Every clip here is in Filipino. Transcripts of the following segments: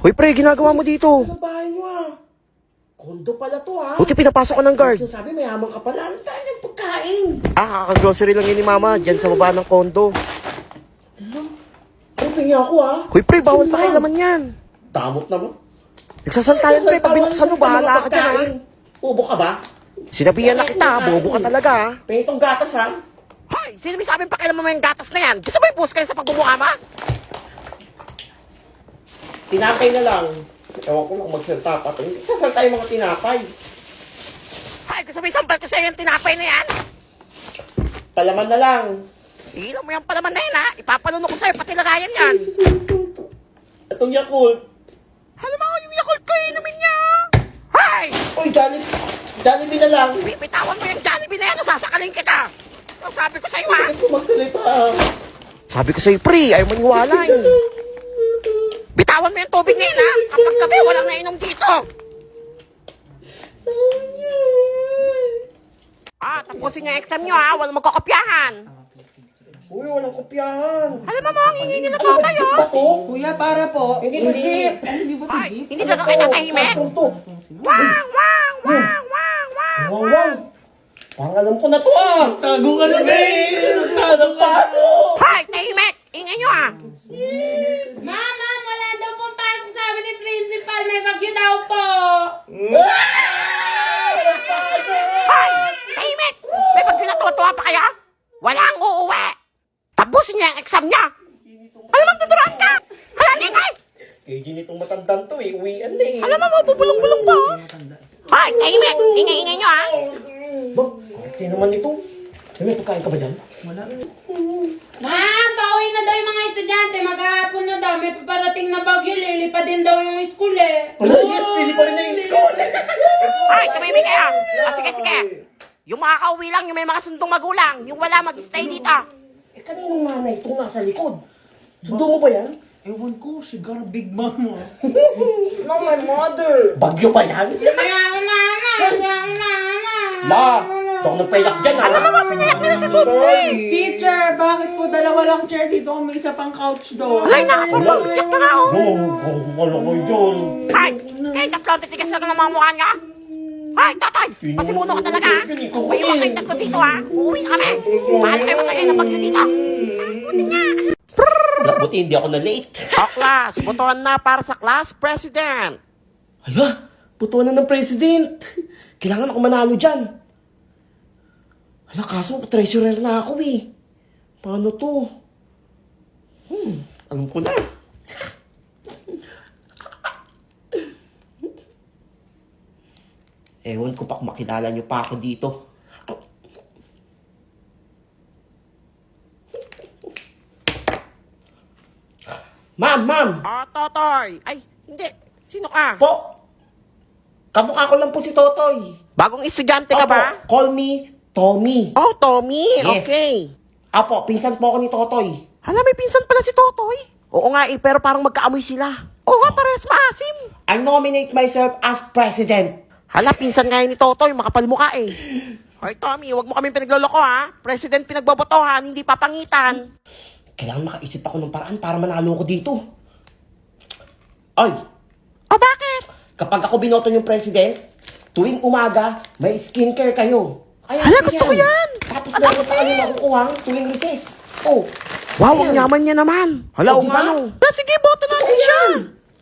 Hoy pre, ginagawa mo dito? Ano bahay nyo ah? Kondo pala to ah. Buti pinapasok ka ng guard. Sinasabi mayaman ka pala. Ang dami ng pagkain. Kaka-grocery lang yun ni mama, dyan sa baba ng kondo. Open niya ako ah. Hoy pre, bawal pa kayo laman yan. Damot naman. Nagsasantayan pre, pag binuksan mo, bahala ka dyan ha. Ubo ka ba? Sinabihan na kita, bobo ka talaga ha. Pwede itong gatas ha. Hoy, sino may sabing pakialaman mo yung gatas na yan? Gusto mo yung puska sa pagbumuha mo? Tinapay na lang. Ewan ko lang magsalta pa. Hindi sasalta yung mga tinapay. Hoy, gusto mo isampal ko sa'yo yung tinapay na yan? Palaman na lang. Ilan mo yung palaman na yan ha? Ipapalunok ko sa'yo, pati lagayan yan. Itong Yakult. Alam mo, yung Yakult ko, inumin niya. Hoy! Uy, Jollibee na lang. Bitawan mo yung Jollibee na yan, sasakalin kita. Ang sabi ko sa'yo ha? Bakit ko magsalita? Sabi ko sa'yo, pre, ayaw maniwala eh. Bitawan mo yung tubig na yun, ha? Kapag gabi, walang nainom dito. Tapusin yung exam nyo, ha? Walang magkakopyahan. Uy, walang kopyahan. Alam mo, ang hingi na tatay, oh. Ba to? Kuya, para po. Hindi ba jeep? Hindi ba Ay, hindi talaga kayo natahimik? Saan to? Wang, wang, wang, wang, wang. Wang. Parang alam ko na to ah. Tago ka na, Anong paso? Hoy, tahimik! Ingay nyo, ha? Mama, wala daw pong pasok, sabi ni Principal. May bagyo daw po. Hoy, tahimik! May pagpinatuwa pa kaya? Walang uuwi. Tapusin niya yung exam niya. Alam mo, tuturuan ka. Hala, Nikay! Eh, ginitong matandang to eh. Uwian na eh. Alam mo, bubulong-bulong pa. Hoy, tahimik! Ingay-ingay nyo, ha? Ba, arte naman ito. May pagkain ka ba dyan? Wala. Ma'am, pauwi na daw yung mga estudyante. Maghahapon na daw. May paparating na bagyo. Lilipad din daw yung school eh. Wala, yes, pili pa rin na yung school. Hoy, tumimik kayo. Sige, sige. Yung mga kauwi lang, yung may mga sundong magulang. Yung wala, mag-stay dito. Eh, kaninong nanay itong nasa likod? Sundo mo ba yan? Ewan ko, siguro Big Mama. No, my mother. Bagyo pa yan? Ma, itong nagpayak dyan ha. Pinayak nila si Bubsy. Teacher, bakit po dalawa lang chair dito kung may isa pang couch doon? Ay, nakasabang. Iyak na nga, oh. Wala ko dyan. Ay, kahit na titigas na ng mga mukha niya. Ay, tatay, pasimuno ka talaga, ha? May iwan kayong tatlo dito, ha? Uuwi na kami. Mahal kayo matagay ng bagyo dito. Buti nga. Buti hindi ako na late. Class, botohan na para sa class president. Hala, putuan na ng president. Kailangan ako manalo dyan. Hala, kaso treasurer na ako eh. Paano to? Alam ko na. Ewan ko pa kung makilala niyo pa ako dito. Ma'am! Totoy. Ay, hindi. Sino ka? Po! Kamukha ko lang po si Totoy. Bagong estudyante ka ba? Opo, call me Tommy. Oh, Tommy. Yes. Okay. Apo, pinsan po ako ni Totoy. Hala, may pinsan pala si Totoy. Oo nga eh, pero parang magkaamoy sila. Oo nga, parehas maasim. I nominate myself as president. Hala, pinsan nga yun ni Totoy, makapal mukha eh. Hoy, Tommy, wag mo kaming pinagloloko ha. President pinagbobotohan, hindi papangitan. Kailangan makaisip ako ng paraan para manalo ko dito. Ay, O bakit? kapag ako binoto yung president, tuwing umaga, may skincare kayo. Ay, Hala, gusto ko yan. Tapos meron pa kami makukuha tuwing recess. Oh, Wow, ang ayan. yaman niya naman. Hala, Oh, o diba? ano? Sige, boto natin Totoo siya. yan.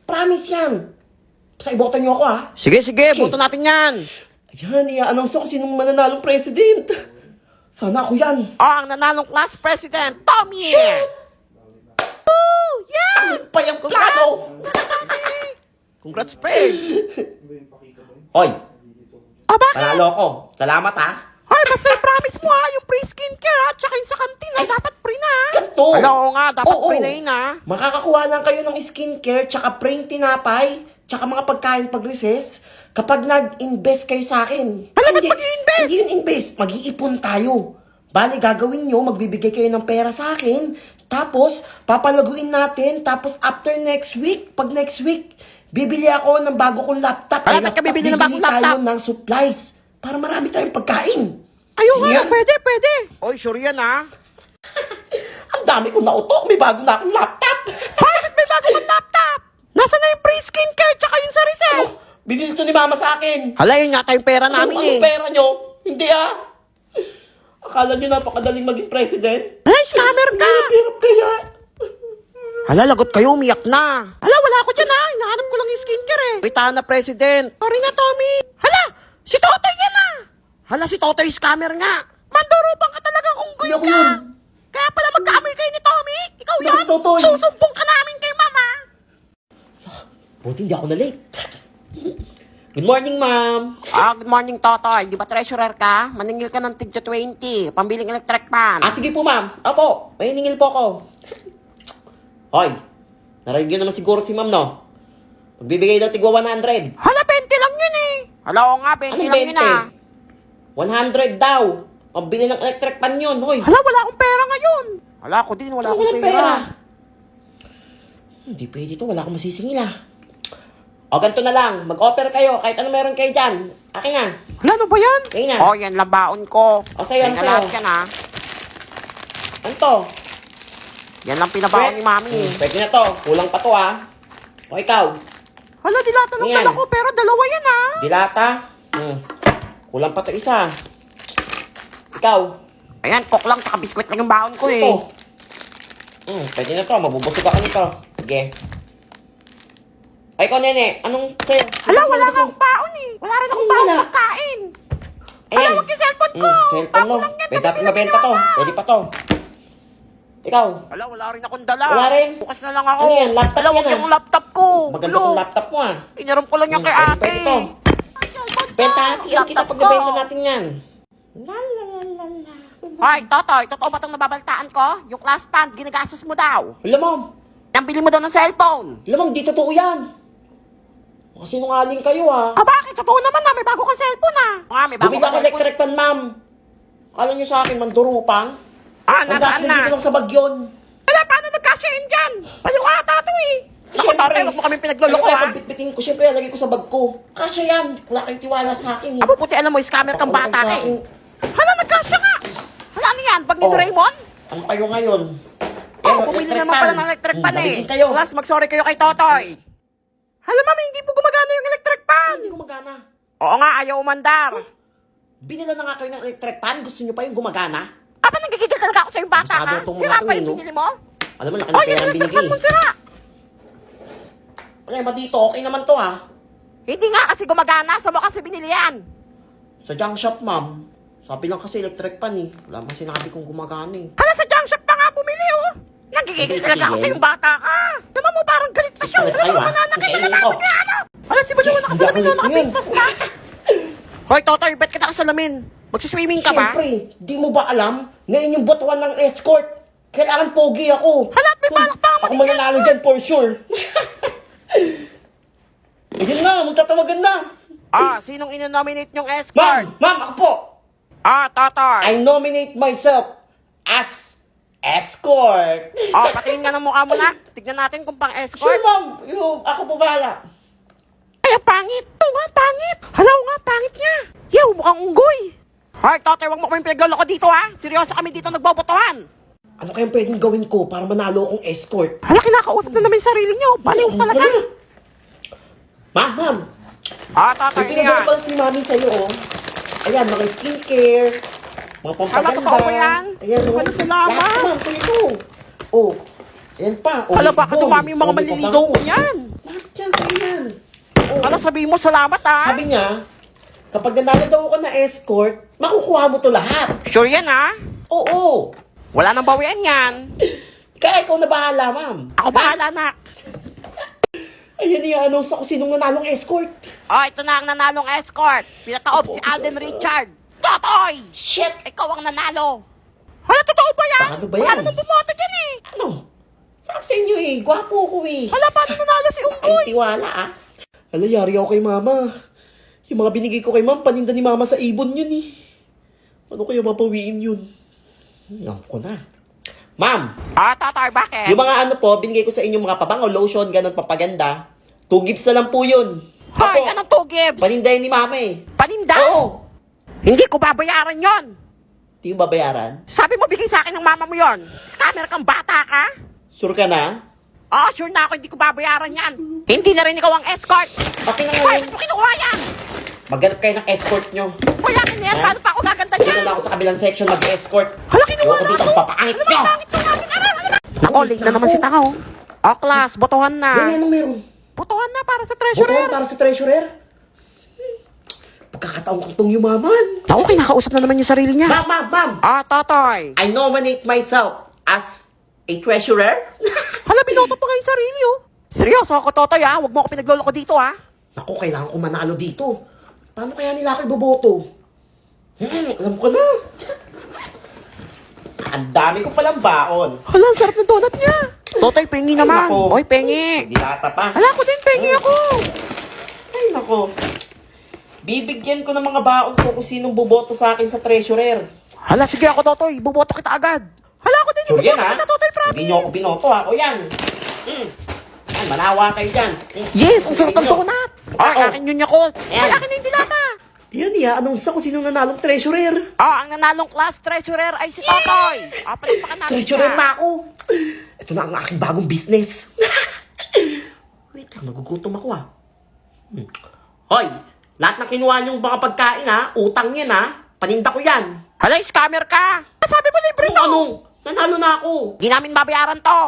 Promise yan. Basta iboto niyo ako ha. Sige, sige, Okay. boto natin yan. Ayan, i-announce ko sinong mananalong president. Sana ako yan. Ang nanalong class president, Tommy! Oh, yeah! Pa yung plano. Congrats, pre! Hoy, O bakit? panalo ako. Salamat ha. Ay, basta promise mo ha, yung free skincare ha, tsaka yung sa kantin ha, dapat free na ha. Ganto. Hala, oo nga, dapat Oo. free na yun ha. Makakakuha lang kayo ng skincare, tsaka print tinapay, tsaka mga pagkain pag-recess kapag nag-invest kayo sa akin. Hala, ba't Hindi- mag-i-invest? Hindi yun invest. Mag-iipon tayo. Bali, gagawin nyo, magbibigay kayo ng pera sa akin, tapos papalaguin natin, tapos after next week, pag next week, bibili ako ng bago kong laptop. Hala, Ay, ba't ka bibili ng bagong bibili tayo laptop? ng supplies para marami tayong pagkain. Ayun nga, Yan. pwede, pwede. Oy, sure yan ha. Ang dami kong nautok, may bago na akong laptop. Bakit may bago kang laptop? Nasaan na yung free skincare? Binili to ni mama sa akin. Hala, yun yata yung pera namin Anong pera nyo? Hindi Akala nyo napakadaling maging president? Ay, scammer ka! Hirap kaya. Hala, lagot kayo, umiyak na. Hala, wala ako dyan ha. Hinahanap ko lang yung skincare eh. Wait, na, president. Sorry na, Tommy. Hala, si Totoy yan ah. Hala, si Totoy scammer nga. Mandurupang ka talagang unggoy Hindi ako ka. yun. Kaya pala magkaamoy kayo ni Tommy. Ikaw Hindi ako yan. si Totoy. Susumbong ka namin kay mama. Buti hindi ako na-late. Good morning, ma'am. Good morning, Totoy. Di ba treasurer ka? Maningil ka ng tigyo 20. Pambiling electric pan. Sige po, ma'am. Opo, may ningil po ako. Hoy, narinig nyo naman siguro si ma'am, no? Magbibigay daw tigwa 100. Hala, 20 lang yun eh. Hala, oo nga, 20 Anong lang yun ah. 100 daw. Pambili ng electric pan yun, hoy. Hala, wala akong pera ngayon. Hala, ako din, wala akong Walang pera. Hindi pwede to, wala akong masisingil O, ganito na lang. Mag-offer kayo. Kahit ano meron kayo dyan. Akin na. Hala, ano ba yan? Kayo na. Oh, yan labaon ko. O, sa'yo, Yan sa'yo. lahat yan ah. Ano to? Yan lang pinabaon ni mami eh. Pwede na to. Kulang pa to, O, ikaw. Hala, dilata lang Yan. dala ko, pero dalawa yan ah. Dilata. Kulang pa to isa. Ikaw. Ayan, coke lang, tsaka biskwit lang yung baon ko eh. Ito. Pwede na to. Mabubusog ako nito. Sige. Ay, ikaw, nene. Anong sa'yo? Hala, wala Gusto mo? nga akong baon eh. Wala rin akong baon pagkain. Hala, Ayan. wag yung cellphone ko. Cellphone mo. Bago lang yan, Pwede natin sabi mabenta nila to. mama. Pwede pa to. Ikaw. Hala, wala rin akong dala. Wala rin? Bukas na lang ako. Ano yan? Laptop Hala, yan, wag yung laptop ko. Maganda tong laptop mo, Inaram ko lang yan kay ate. Pwede to. Ay, cellphone ko. Benta natin kita Laptop pag ko. nabenta natin yan. La la la la la. Hoy, Totoy, totoo ba itong nababaltaan ko? Yung class fund, ginagastos mo daw. Alam mo, Nang bili mo daw ng cellphone. di totoo yan. Kasi sinungaling kayo, Bakit? Totoo naman na, may bago kang cellphone ah. May bago Bumili kang ako cellphone. electric pan, ma'am. Kala nyo sa akin, mandurupang. Ang Nasaan dati na? dito lang sa bagyon. Wala, paano nagkasya yun dyan? Paliwata to eh. Naku, Siyempre. Totoy, huwag mo kami pinagloloko Kaya ah. pagbitbitin ko, siyempre, lagay ko sa bag ko. Kasya yan. Wala kayong tiwala sa akin. Abo, puti alam mo, scammer kang Wala bata kayo sa ka akin. eh. Hala, nagkasya nga. Hala, ano yan? Bag ni Oh. Doraemon? Ano kayo ngayon? Bumili naman pala ng electric pan eh. Nabigyan kayo. Plus, mag-sorry kayo kay Totoy. Hala, mami, hindi po gumagana yung electric pan. Hindi gumagana. Oo nga, ayaw umandar. Binila na nga kayo ng electric pan. Gusto nyo pa yung gumagana? Aba, nanggigigil talaga ako sa yung bata Masyado ka. itong Sira mga pa to, yung no? binili mo? Alam mo, laki Oh, ng yung pera ang electric binigay. pan mo sira. Ano ba dito? Okay naman to, Hindi nga kasi gumagana. Sa mo kasi binili yan. Sa junk shop, ma'am. Sabi lang kasi electric pan Wala man sinabi kong gumagana Hala, sa junk shop pa nga bumili oh. Nanggigigil Hindi talaga ako sa tigil. yung bata ka. Naman mo parang galit na siya. Galit Alam mo, kayo, mananakit Kainin na ko. namin niya, ano? Hala, si Bayo, Yes, nakasalamin hindi doon, ako naka-face mask ka. Hoy, Totoy, ba't ka nakasalamin? Magsiswimming ka ba? Siyempre, di mo ba alam? Ngayon yung butuan ng escort. Kailangan pogi ako. Hala, may balak pa ako Ako mananalo dyan for sure. Ayun na, magtatawagan na. Sinong inonominate niyong escort? Ma'am, ako po. Totoy. I nominate myself as escort. Patingin nga ng mukha mo na. Tignan natin kung pang Sure, escort. ma'am. Ako po bahala. Ay, ang pangit. Ito nga, pangit. Hala, nga, pangit niya. Yaw, mukhang unggoy. Hoy, Totoy, huwag mo kami pinagloloko dito, ha? Seryoso kami dito nagbobotohan. Ano kayang pwedeng gawin ko para manalo akong escort? Hala, kinakausap na namin yung sarili niyo. Baliw talaga. Ma'am. Totoy, May ano pinagawa yan? pala si mami sa'yo, Ayan, mga skincare, mga pampaganda. Hala, totoo ba yan? Ayan, Hala, salamat. Lahat, ma'am, sa'yo to. Ayan pa. Hala, Miss bakit Bon. dumami yung mga May maliligaw pabango. yan? Lahat yan, sa'yo yan. Hala, sabihin mo salamat, ha? Sabi niya, kapag nanalo daw ako na escort, makukuha mo to lahat. Sure yan, ha? Oo. Wala nang bawian yan. Kaya ikaw na bahala, ma'am. Ako bahala, nak. Ayan, i-announce ako sinong nanalong escort. Ito na ang nanalong escort. Pinataob si Alden Richard. Totoy! Shit! Ikaw ang nanalo. Hala, totoo ba yan? Paano ba Wala yan? naman bumoto dyan, eh. Ano? Sabi sa inyo gwapo ko Hala, paano nanalo si Unggoy? Ay, tiwala Hala, yari ako kay mama. Yung mga binigay ko kay ma'am, paninda ni mama sa ibon yun Ano kaya mapawiin yun? Alam ko na. Ma'am, Totoy, bakit? yung mga ano po, binigay ko sa inyo mga pabango, lotion, ganun, papaganda. 2 gifts na lang po yun. Hoy, Ako, anong 2 gives? panindahin ni mama Paninda? Oo. Hindi ko babayaran yon. Di yung babayaran? Sabi mo, bigay sa akin ng mama mo yon. Scammer kang bata ka? Sure ka na? Sure na ako, hindi ko babayaran yan. Hindi na rin ikaw ang escort. Okay na Hoy, ngayon. ano kinuha yan? Maghanap kayo ng escort nyo. Wala ka na yan, Ha? paano pa ako gaganda Doon yan? na lang ako sa kabilang section mag-escort. Hala, kinuha Huwag na ko dito, ako. papakangit Ano ba, nyo. bakit ko namin? Ako, late na naman si Takaw. Class, botohan na. Yan, anong meron? Botohan na para sa Butuhan treasurer. para sa treasurer. Pagkakataon ko itong yumaman. Ako, kinakausap na naman yung sarili niya. Ma'am. Totoy. I nominate myself as a treasurer. Hala, binoto pa nga yung sarili, oh. Seryoso ako, Totoy, Huwag mo ako pinagloloko dito, Naku, kailangan ko manalo dito. Paano kaya nila ako iboboto? Alam ko na. Ang dami ko palang baon. Hala, ang sarap ng donut niya. Totoy, pengi naman. nako. Oy, pengi. Hindi lata pa. Hala, ako din, pengi ako. Ay, nako. Bibigyan ko ng mga baon ko kung sinong boboto sa akin sa treasurer. Hala, sige ako, Totoy. Iboboto kita agad. Hala, ako din, Sure yan, iboboto ha? kita, Totoy, promise. Hindi nyo ako binoto, ha? O yan. Yan, manawa kayo dyan. Yes, ang sarap ng Tingin nyo. donut. Oo. Akin yun Yakult. Ayan. Ay, akin na yung dilata. Yan, i-announce ako sinong nanalong treasurer. Ang nanalong class treasurer ay si Totoy. Palagpakan natin Treasurer siya. na ako. Ito na ang aking bagong business. Wait lang, nagugutom ako, Hoy, lahat ng kinuha niyong mga pagkain, utang yan, paninda ko yan. Hala, scammer ka. Sabi mo libre to. Ano? Nanalo na ako. Hindi namin babayaran to.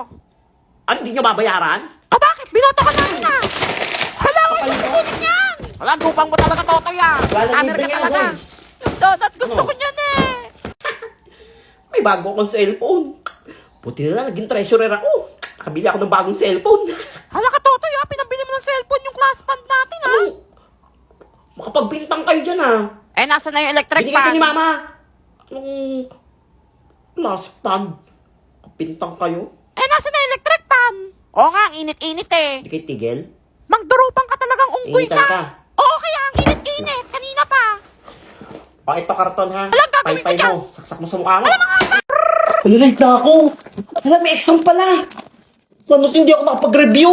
Ano, hindi niyo babayaran? Bakit? Binoto ka namin, Hala, ako yung kukunin yan. Hala, ang lupang mo talaga, Totoy, Wala Scammer libre ka yan, talaga. hoy. Yung donut, gusto Ano? ko niyan, May bago akong cellphone. Buti na lang, naging treasurer ako. Nakabili ako ng bagong cellphone. Hala ka, Totoy, pinabili mo ng cellphone yung class fund natin, Makapagbintang kayo dyan, Nasa na yung electric Binigay ko fan? ni mama. Anong last fund? Kapintang kayo? Nasa na yung electric fan? Oo nga, ang init-init Hindi kayo tigil? Magdurupang ka talagang unggoy Initan ka. ka. Oo, kaya ang init-init. Kanina pa. O, ito karton, ha? Alam, gagawin ko Paypay dyan. mo. Saksak mo sa mukha mo. Late na ako. Alam, may exam pala. Nano't hindi ako nakapag-review.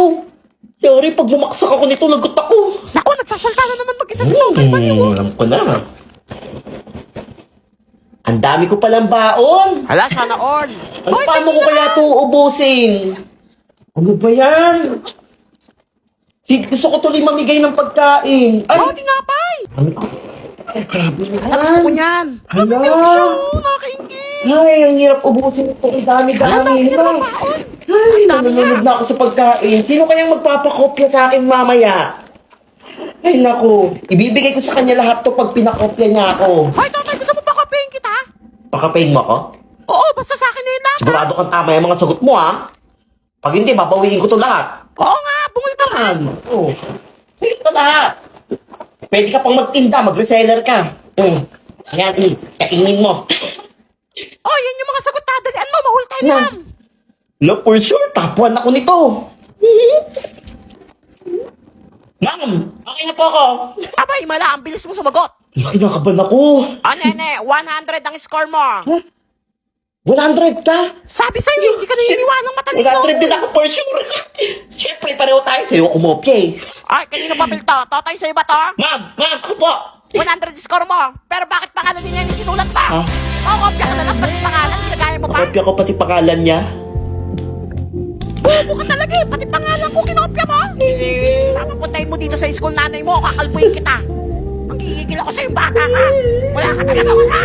Yari, pag bumaksak ako nito, lagot ako. Naku, nagsasalta na naman mag-isa si Totoy Baliw. Alam ko na. Ang dami ko palang baon. Hala, sana all. Ano, paano ko kaya ito uubusin? Ano ba yan? Gusto ko tuloy mamigay ng pagkain. Ay! Oh, tinapay. Ano ko? Ay, grabe na Hala, gusto ko niyan. Hala. Nakaingin. Ay, ang hirap ubusin ito. Ang dami-dami. Hala, ang baon. Ay, dami nanunod na ako sa pagkain. Sino kayang magpapakopya sa akin mamaya? Ay, naku. Ibibigay ko sa kanya lahat to pag pinakopya niya ako. Hoy, Totoy, gusto mo pa kapehin kita? Pakapain mo ako? Oo, basta sa akin na yun lahat. Sigurado kang tama yung mga sagot mo, ha? Pag hindi, babawiin ko to lahat. Oo nga, bungol ka man. Oo. Sige ito lahat. Pwede ka pang magtinda, mag-reseller ka. Ayan, kainin mo. Oh, yan yung mga sagot. Tadalian mo, mahul tayo Na. ma'am. Look, for sure, top 1 ako nito. Ma'am, okay na po ako. Abay, mala, ang bilis mo sumagot. Kinakabahan ako. Nene, 100 ang score mo. 100 ka? Sabi sa'yo, hindi ka naniniwanang matalino. 100 din ako for sure. Siyempre, pareho tayo sa'yo kumopya eh. Ay, kanino pa to? Totoy, sa'yo ba to? Ma'am, ako po. 100 score mo. Pero bakit pangalan niya yung sinulat pa? Ha? Oo, kopya ka na lang, pati pangalan, ginagaya mo pa. Kopya ko pati pangalan niya. Bobo ka talaga pati pangalan ko, kinopya mo. Papapuntahin mo dito sa school nanay mo, kakalbuhin kita. Ang gigigil ako sa'yo, bata ka. Wala ka talaga, wala.